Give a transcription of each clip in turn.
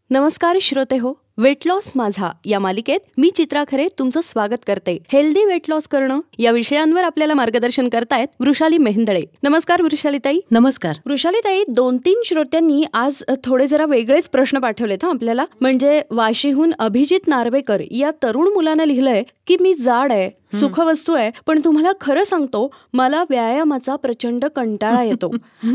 नमस्कार श्रोते हो, वेट लॉस माझा या मालिकेत मी चित्रा खरे तुमचं स्वागत करते. हेल्दी वेट लॉस करणं या विषयांवर आपल्याला मार्गदर्शन करतायत वृषाली मेहेंदळे. नमस्कार वृषालीताई. नमस्कार वृषालीताई, 2-3 श्रोत्यांनी आज थोडे जरा वेगळेच प्रश्न पाठवलेत आपल्याला. म्हणजे वाशीहून अभिजित नार्वेकर या तरुण मुलानं लिहिलंय की मी जाड आहे, सुखवस्तू आहे, पण तुम्हाला खरं सांगतो मला व्यायामाचा प्रचंड कंटाळा येतो.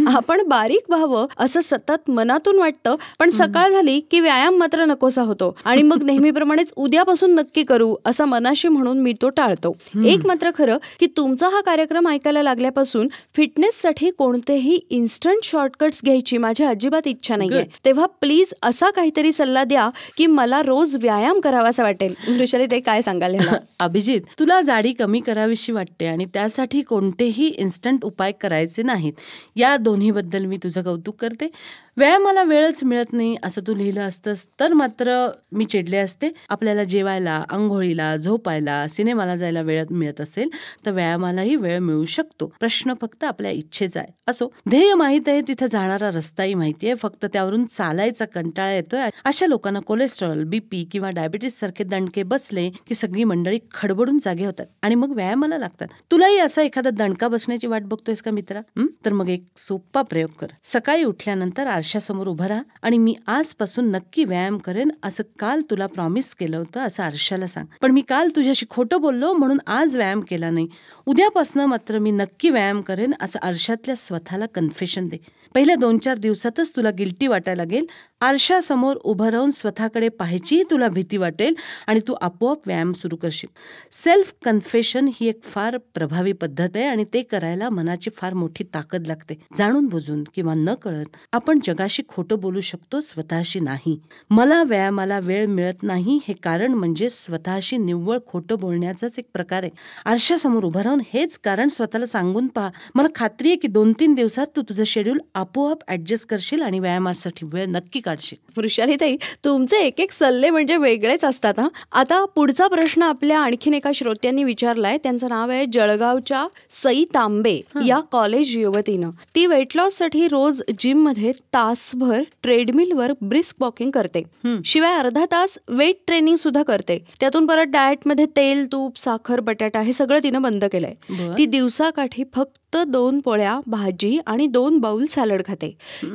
आपण बारीक व्हावं असं सतत मनातून वाटतं, पण सकाळ झाली की व्यायाम मात्र नकोसा होतो आणि मग नेहमीप्रमाणेच उद्यापासून नक्की करू असं मनाशी म्हणून मी तो टाळतो. एक मात्र खरं की तुमचा हा कार्यक्रम ऐकायला लागल्यापासून फिटनेससाठी कोणतेही इन्स्टंट शॉर्टकट्स घ्यायची माझी अजिबात इच्छा नाहीये. तेव्हा प्लीज असा काहीतरी सल्ला द्या की मला रोज व्यायाम करावासा वाटेल. वृषालीताई, काय सांगाल ह्याला? अभिजित, तुला जाडी कमी करावीशी वाटते आणि त्यासाठी कोणतेही इन्स्टंट उपाय करायचे नाहीत. या दोन्हीबद्दल मी तुझं कौतुक करते. व्यायामाला वेळच मिळत नाही असं तू लिहिलं असतंस तर मात्र मी चिडले असते. आपल्याला जेवायला, आंघोळीला, झोपायला, सिनेमाला जायला वेळ मिळत असेल तर व्यायामालाही वेळ मिळू शकतो. प्रश्न फक्त आपल्या इच्छेचा आहे. असो, ध्येय माहित आहे, तिथं जाणारा रस्ताही माहिती आहे, फक्त त्यावरून चालायचा कंटाळा येतोय. अशा लोकांना कोलेस्ट्रॉल, बीपी किंवा डायबिटीस सारखे दणके बसले की सगळी मंडळी खडबडून जागे होतात आणि मग व्यायामाला लागतात. तुलाही असा एखादा दणका बसण्याची वाट बघतोयस का मित्रा? तर मग एक सोपा प्रयोग कर. सकाळी उठल्यानंतर आरशासमोर उभं राहा आणि मी आजपासून नक्की व्यायाम करेन असं काल तुला प्रॉमिस केलं होतं असं आरशाला सांग. पण मी काल तुझ्याशी खोटं बोललो म्हणून आज व्यायाम केला नाही. उद्यापासून मात्र मी नक्की व्यायाम करेन असं आरशातल्या स्वतःला कन्फेशन दे. पहिल्या 2-4 दिवसातच तुला गिल्टी वाटायला लागेल. आरशासमोर उभं राहून स्वतःकडे पाहायची तुला भीती वाटेल आणि तू आपोआप व्यायाम सुरू करशील. सेल्फ कन्फेशन ही एक फार प्रभावी पद्धत आहे आणि ते करायला मनाची फार मोठी ताकद लागते. जाणून बुजून किंवा न कळत आपण जगाशी खोटं बोलू शकतो, स्वतःशी नाही. मला व्यायामाला वेळ मिळत नाही हे कारण म्हणजे स्वतःशी निव्वळ खोटं बोलण्याचाच एक प्रकार आहे. आरशासमोर उभं राहून हेच कारण स्वतःला सांगून पहा. मला खात्री आहे की 2-3 दिवसात तू तुझं शेड्यूल आपोआप ऍडजस्ट करशील आणि व्यायामासाठी वेळ नक्की काढशील. वृषालीताई, तुमचे एक सल्ले म्हणजे वेगळेच असतात. आता पुढचा प्रश्न आपल्या आणखीन एका श्रोत्यांनी विचारलाय. त्यांचं नाव आहे जळगावच्या सई तांबे या कॉलेज युवतीनं. ती वेट लॉस साठी रोज जिम मध्ये तासभर ट्रेडमिलवर ब्रिस्क वॉकिंग करते. शिवाय अर्धा तास वेट ट्रेनिंग सुद्धा करते. त्यातून परत डाएट मध्ये तेल, तूप, साखर, बटाटा हे सगळं तिनं बंद केलंय. ती दिवसाकाठी फक्त 2 पोळ्या, भाजी आणि 2 बाउल सॅलड खाते.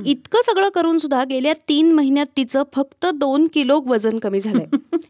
इतकं सगळं करून सुद्धा गेल्या 3 महिन्यात तिचं फक्त 2 किलो वजन कमी झालंय.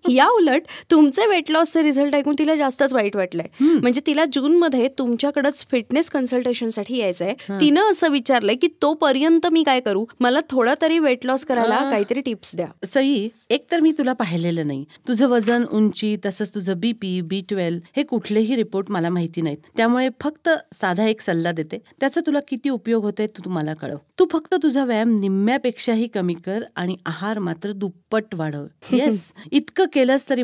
या उलट तुमचे वेट लॉसचे रिझल्ट ऐकून तिला जास्तच वाईट वाटलंय. म्हणजे तिला जूनमध्ये तुमच्याकडेच फिटनेस कन्सल्टेशनसाठी यायचंय. तिनं असं विचारलंय की तोपर्यंत मी काय करू, मला थोडा तरी वेट लॉस करायला काहीतरी टिप्स द्या. सई, एक तर मी तुला पाहिलेलं नाही. तुझं वजन, उंची, तसंच तुझं बीपी, B12 हे कुठलेही रिपोर्ट मला माहिती नाहीत. त्यामुळे फक्त साधा एक सल्ला देते. त्याचा तुला किती उपयोग होतोय तू मला कळव. तू फक्त तुझा व्यायाम निम्म्यापेक्षाही कमी कर आणि आहार मात्र दुप्पट वाढव. येस, इतकं केलंस तरी